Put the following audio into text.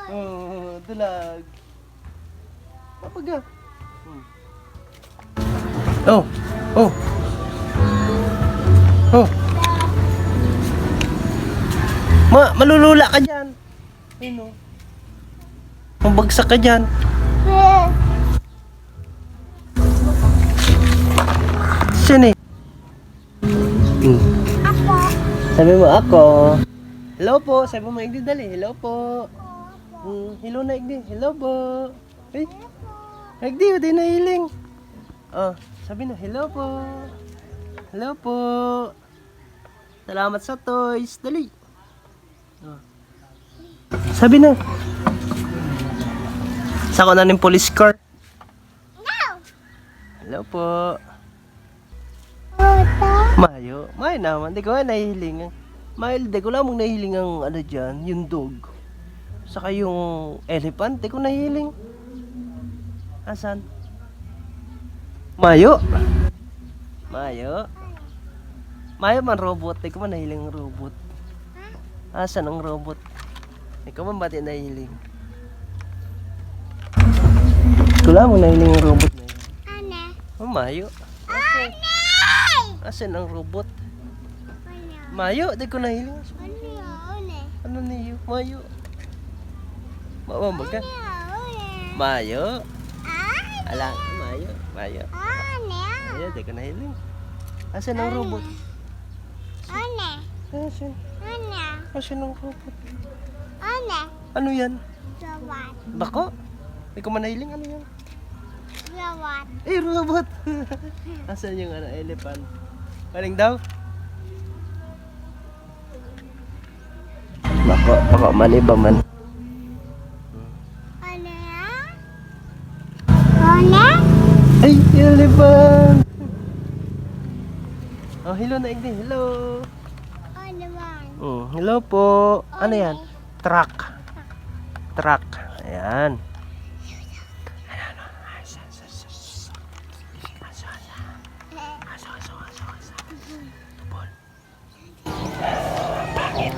Oh, dulag. Papaga. Oh. Oh. Oh. Malulula ka dyan. Ayun, oh. Mabagsak ka dyan. Saan eh? Ako. Sabi mo ako. Hello po. Sabi mo maigdi dali. Hello po. Hello na igdi. Hello po. Ay. Igdi, di na hiling. Oh, sabi na hello po. Hello po. Salamat sa toys. Dali. Oh. Sabi na. Sako na ng police car. No. Hello po. Oto. Mayo. Mayo naman. Di ko nga nahihiling. Mayo, di ko lamang nahihiling ang ano dyan. Yung dog. Saka yung elephant. Di ko nahihiling. Asan? Mayo. Mayo. Mayo man robot. Di ko man nahihiling ang robot. Asan ang robot? Di ko man ba't nahihiling? Di ko lamang nahihiling ang robot na yun. Ano? Oh, Mayo. Asan? Asan ang robot? Mayo, di ko nahiling. Ano niyo? Mayo. Mawamag ka? Mayo. Ala, Mayo. Mayo. Mayo, di ko nahiling. Asan ang robot? Asan? Asan ang robot? Ano yan? Bako? Di ko man nahiling. Ano yan? Eh, robot. Asan yung ano, elephant? Paling daw? Bako maniba man. Ay, elephant! Oh, hello na igdi. Hello. Hello po. Ano yan? Truck. Truck. Ayan. Pangit.